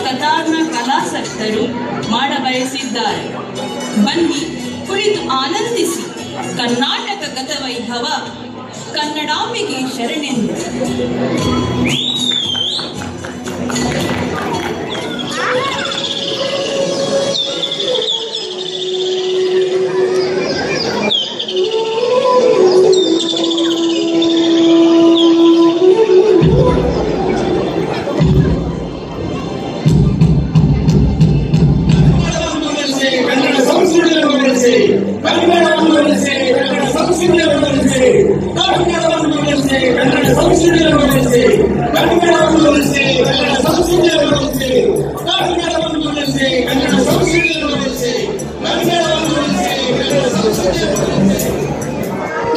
ಕತಾರ್ನ ಕಲಾಸಕ್ತರು ಮಾಡಬಯಸಿದ್ದಾರೆ. ಬನ್ನಿ ಕುಳಿತು ಆನಂದಿಸಿ. ಕರ್ನಾಟಕ ಗತವೈಭವ ಕನ್ನಡಾಂಬೆಗೆ ಶರಣೆಂದು.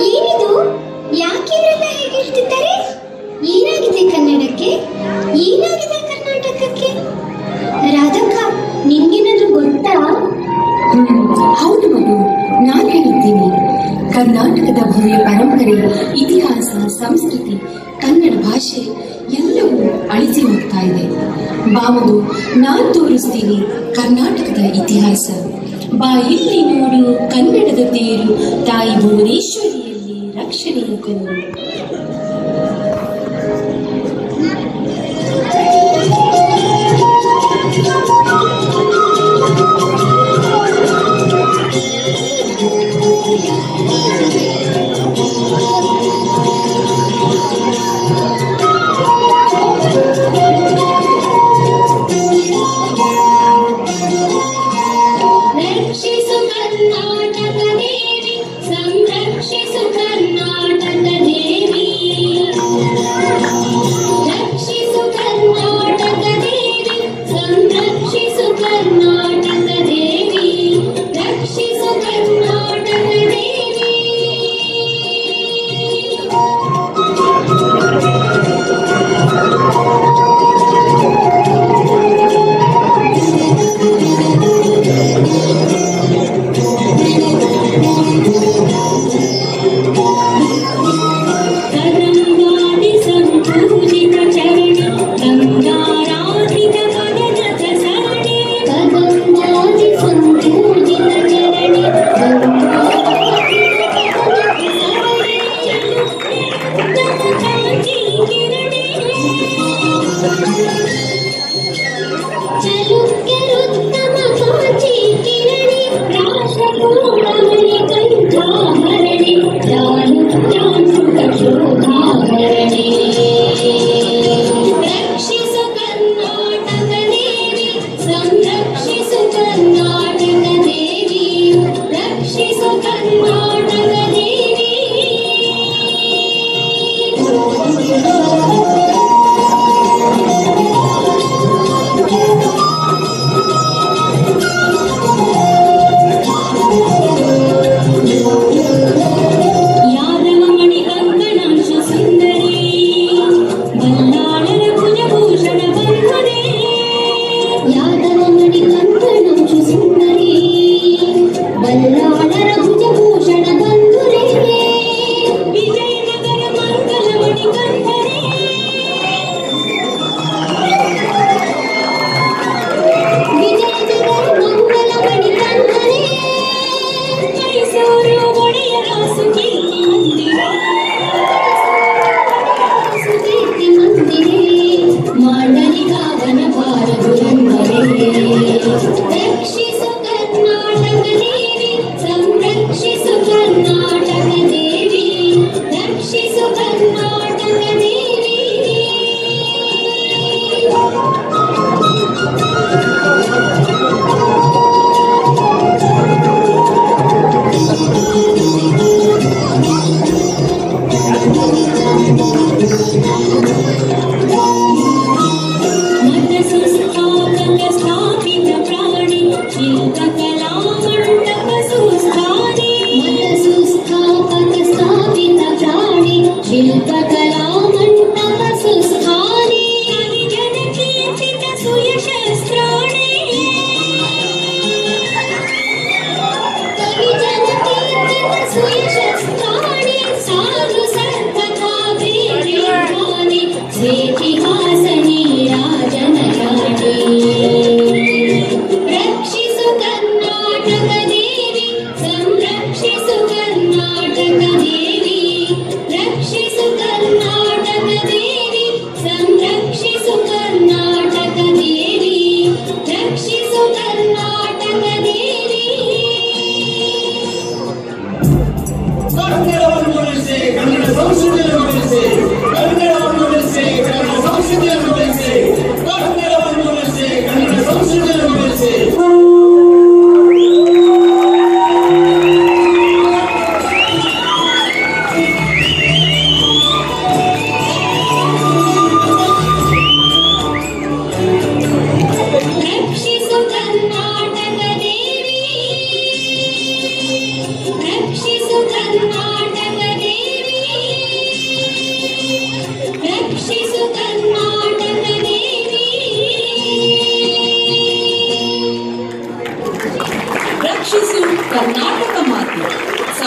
ಏನಿದು? ಯಾಕಿವರೆಲ್ಲ ಹೇಗೆ ಹೇಳ್ತಿದ್ದಾರೆ? ಏನಾಗಿದೆ ಕನ್ನಡಕ್ಕೆ? ಏನಾಗಿದೆ ಕರ್ನಾಟಕಕ್ಕೆ? ರಾಧಕ್ಕ, ನಿನ್ಗೇನಾದ್ರೂ ಗೊತ್ತಾ? ಹೌದು ಮಗು, ನಾನು ಹೇಳುತ್ತೀನಿ. ಕರ್ನಾಟಕದ ಭವ್ಯ ಪರಂಪರೆ, ಇತಿಹಾಸ, ಸಂಸ್ಕೃತಿ, ಕನ್ನಡ ಭಾಷೆ ಎಲ್ಲವೂ ಅಳಿಸಿ ಹೋಗ್ತಾ ಇದೆ. ಬಾಮಗು, ನಾನು ತೋರಿಸ್ತೀನಿ ಕರ್ನಾಟಕದ ಇತಿಹಾಸ. ಬಾ ಇಲ್ಲಿ ನೋಡು ಕನ್ನಡದ ತೇರು, ತಾಯಿ ಭುವನೇಶ್ವರಿಯಲ್ಲಿ ರಕ್ಷಣೆಯ ಕಣ್ಣು. इतिहासनी राजन राजे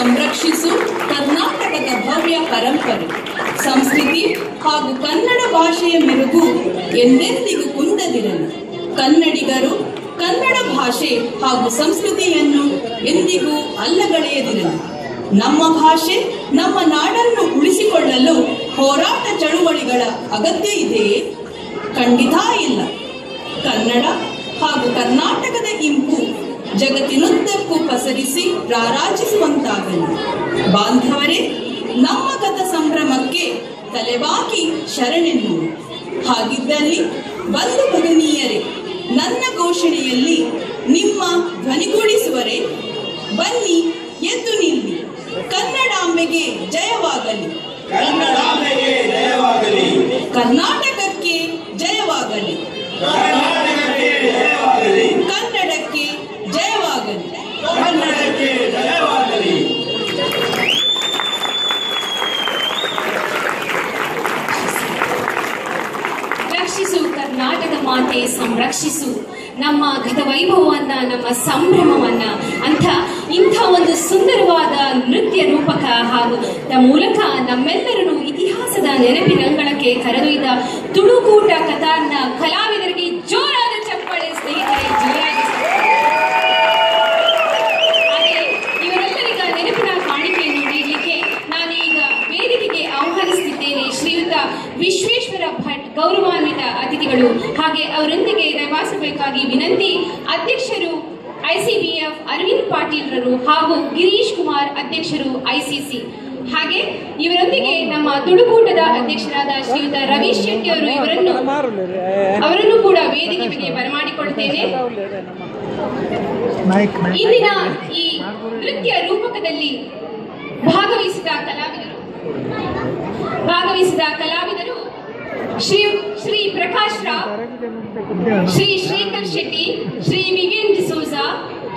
ಸಂರಕ್ಷಿಸು ಕರ್ನಾಟಕದ ಭವ್ಯ ಪರಂಪರೆ, ಸಂಸ್ಕೃತಿ ಹಾಗೂ ಕನ್ನಡ ಭಾಷೆಯ ಮೆರುಗು ಎಂದೆಂದಿಗೂ ಕುಂದದಿರಲಿ. ಕನ್ನಡಿಗರು ಕನ್ನಡ ಭಾಷೆ ಹಾಗೂ ಸಂಸ್ಕೃತಿಯನ್ನು ಎಂದಿಗೂ ಅಲ್ಲಗಳೆಯದಿರಲಿ. ನಮ್ಮ ಭಾಷೆ, ನಮ್ಮ ನಾಡನ್ನು ಉಳಿಸಿಕೊಳ್ಳಲು ಹೋರಾಟ ಚಳುವಳಿಗಳ ಅಗತ್ಯ ಇದೆಯೇ? ಖಂಡಿತ ಇಲ್ಲ. ಕನ್ನಡ ಹಾಗೂ ಕರ್ನಾಟಕದ ಇಂಪು ಜಗತ್ತಿನುದ್ದಕ್ಕೂ ಪಸರಿಸಿ ರಾರಾಜಿಸುವಂತಾಗಲಿ. ಬಾಂಧವರೇ, ನಮ್ಮ ಗತ ಸಂಭ್ರಮಕ್ಕೆ ತಲೆಬಾಗಿ ಶರಣೆನ್ನು. ಹಾಗಿದ್ದಲ್ಲಿ ಬಂಧು ಭಗಿನಿಯರೇ, ನನ್ನ ಘೋಷಣೆಯಲ್ಲಿ ನಿಮ್ಮ ಧ್ವನಿಗೂಡಿಸುವರೆ? ಬನ್ನಿ, ಎದ್ದು ನಿಲ್ಲಿ. ಕನ್ನಡಾಂಬೆಗೆ ಜಯವಾಗಲಿ. ಕನ್ನಡಾಂಬೆಗೆ ಜಯವಾಗಲಿ. ಕರ್ನಾಟಕಕ್ಕೆ ಜಯವಾಗಲಿ. ಕರ್ನಾಟಕಕ್ಕೆ ಜಯವಾಗಲಿ. ಕನ್ನಡಕ್ಕೆ ಜಯವಾಗಲಿ. ಕನ್ನಡಕ್ಕೆ ಜಯವಾಗಲಿ. ರಕ್ಷಿಸು ಕರ್ನಾಟಕ ಮಾತೆ, ಸಂರಕ್ಷಿಸು ನಮ್ಮ ಗತವೈಭವವನ್ನ, ನಮ್ಮ ಸಂಭ್ರಮವನ್ನ. ಇಂಥ ಒಂದು ಸುಂದರವಾದ ನೃತ್ಯ ರೂಪಕ ಹಾಗೂ ಮೂಲಕ ನಮ್ಮೆಲ್ಲರನ್ನು ಇತಿಹಾಸದ ನೆನಪಿನಂಗಳಕ್ಕೆ ಕರೆದೊಯ್ದ ತುಳುಕೂಟ ಕತಾರ್ನ ಕಲಾವಿದರಿಗೆ ಜೋರಾದ ಚಪ್ಪಾಳೆ ಸ್ನೇಹಿತರೆ, ಜೋರಾದ. ಹಾಗೆ ಇವರೆಲ್ಲರಿಗ ನೆನಪಿನ ಕಾಣಿಕೆಯನ್ನು ನೀಡಲಿಕ್ಕೆ ನಾನು ಈಗ ವೇದಿಕೆಗೆ ಆಹ್ವಾನಿಸುತ್ತಿದ್ದೇನೆ ಶ್ರೀಯುತ ವಿಶ್ವೇಶ್ವರ ಭಟ್, ಗೌರವಾನ್ವಿತ ಅತಿಥಿಗಳು. ಹಾಗೆ ಅವರೊಂದಿಗೆ ರವಾಸಬೇಕಾಗಿ ವಿನಂತಿ. ಅಧ್ಯಕ್ಷರು ICBF ಅರವಿಂದ್ ಪಾಟೀಲ್ರರು ಹಾಗೂ ಗಿರೀಶ್ ಕುಮಾರ್, ಅಧ್ಯಕ್ಷರು ICC. ಹಾಗೆ ಇವರೊಂದಿಗೆ ನಮ್ಮ ತುಳುಕೂಟದ ಅಧ್ಯಕ್ಷರಾದ ಶ್ರೀಯುತ ರವೀಶ್ ಶೆಟ್ಟಿ ಅವರು, ಅವರನ್ನು ಕೂಡ ವೇದಿಕೆಗೆ ಬರಮಾಡಿಕೊಳ್ತೇನೆ. ಇಂದಿನ ಈ ನೃತ್ಯ ರೂಪಕದಲ್ಲಿ ಭಾಗವಹಿಸಿದ ಕಲಾವಿದರು ಶ್ರೀ ಪ್ರಕಾಶ್ ರಾವ್, ಶ್ರೀ ಶ್ರೀಕರ್ ಶೆಟ್ಟಿ, ಶ್ರೀ ವಿವೇನ್ ಡಿಸೋಜಾ,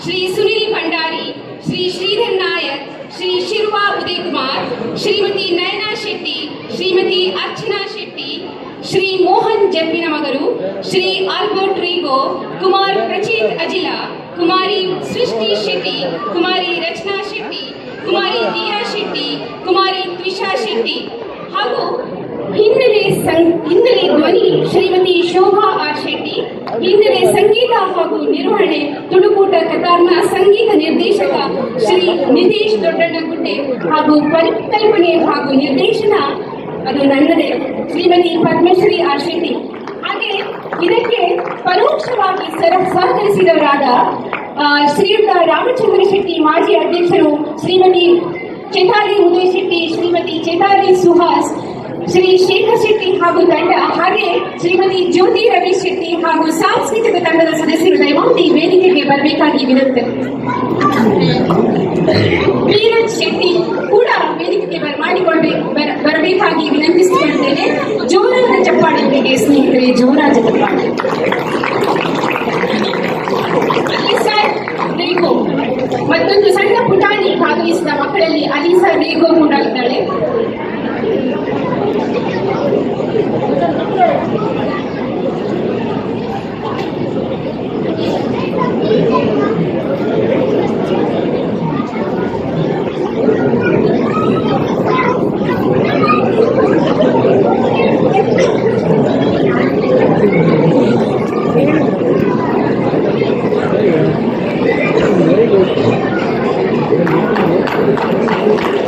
ಶ್ರೀ ಸುನಿಲ್ ಭಂಡಾರಿ, ಶ್ರೀ ಶ್ರೀಧರ್ ನಾಯಕ್, ಶ್ರೀ ಶಿರ್ವಾ ಉದಯ್ ಕುಮಾರ್, ಶ್ರೀಮತಿ ನಯನಾ ಶೆಟ್ಟಿ, ಶ್ರೀಮತಿ ಅರ್ಚನಾ ಶೆಟ್ಟಿ, ಶ್ರೀ ಮೋಹನ್ ಜಪ್ಪಿನಮಗರು, ಶ್ರೀ ಆಲ್ಬರ್ಟ್ ರೀಗೋ, ಕುಮಾರ್ ಪ್ರಚೀತ್ ಅಜಿಲಾ, ಕುಮಾರಿ ಸೃಷ್ಟಿ ಶೆಟ್ಟಿ, ಕುಮಾರಿ ರಚನಾ ಶೆಟ್ಟಿ, ಕುಮಾರಿ ದಿಯಾ ಶೆಟ್ಟಿ, ಕುಮಾರಿ ತ್ವಿಷಾ ಶೆಟ್ಟಿ ಹಾಗೂ ಹಿನ್ನೆಲೆ ಧ್ವನಿ ಶ್ರೀಮತಿ ಶೋಭಾ ಆರ್ ಶೆಟ್ಟಿ, ಹಿನ್ನೆಲೆ ಸಂಗೀತ ಹಾಗೂ ನಿರ್ವಹಣೆ ತುಳುಕೂಟ ಕತಾರ್ನ ಸಂಗೀತ ನಿರ್ದೇಶಕ ಶ್ರೀ ನಿತೇಶ್ ದೊಡ್ಡಣ್ಣಗುಡ್ಡೆ ಹಾಗೂ ಪರಿಕಲ್ಪನೆ ಹಾಗೂ ನಿರ್ದೇಶನ ಅದು ನನ್ನದೇ ಶ್ರೀಮತಿ ಪದ್ಮಶ್ರೀ ಆರ್ ಶೆಟ್ಟಿ. ಹಾಗೆ ಇದಕ್ಕೆ ಪರೋಕ್ಷವಾಗಿ ಸಹಕರಿಸಿದವರಾದ ಶ್ರೀಯುತ ರಾಮಚಂದ್ರ ಶೆಟ್ಟಿ, ಮಾಜಿ ಅಧ್ಯಕ್ಷರು, ಶ್ರೀಮತಿ ಚೇತಾಲಿ ಉದಯ್ ಶೆಟ್ಟಿ, ಶ್ರೀಮತಿ ಚೇತಾಲಿ ಸುಹಾಸ್, ಶ್ರೀ ಶೇಖರ್ ಶೆಟ್ಟಿ ಹಾಗೂ ತಂಡ, ಹಾಗೆ ಶ್ರೀಮತಿ ಜ್ಯೋತಿ ರವೀಶ್ ಶೆಟ್ಟಿ ಹಾಗೂ ಸಾಂಸ್ಕೃತಿಕ ತಂಡದ ಸದಸ್ಯರು ದಯಮಾಡಿ ವೇದಿಕೆಗೆ ಬರಬೇಕಾಗಿ ವಿನಂತಿ. ನೀರಜ್ ಶೆಟ್ಟಿ ಕೂಡ ವೇದಿಕೆಗೆ ಬರಬೇಕಾಗಿ ವಿನಂತಿಸಿಕೊಳ್ಳುತ್ತೇನೆ. ಜೋರಾದ ಚಪ್ಪಾಳೆಗೆ ಸ್ನೇಹಿತರೆ, ಜೋರಾದ ಚಪ್ಪಾಳೆ. ರೇಗೋ ಮತ್ತೊಂದು ಸಣ್ಣ ಪುಟಾಣಿ ಭಾಗವಹಿಸಿದ ಮಕ್ಕಳಲ್ಲಿ ಅಲಿಸಾ ರೇಗೋ ಕೂಡ ಇದ್ದಾಳೆ. Very good.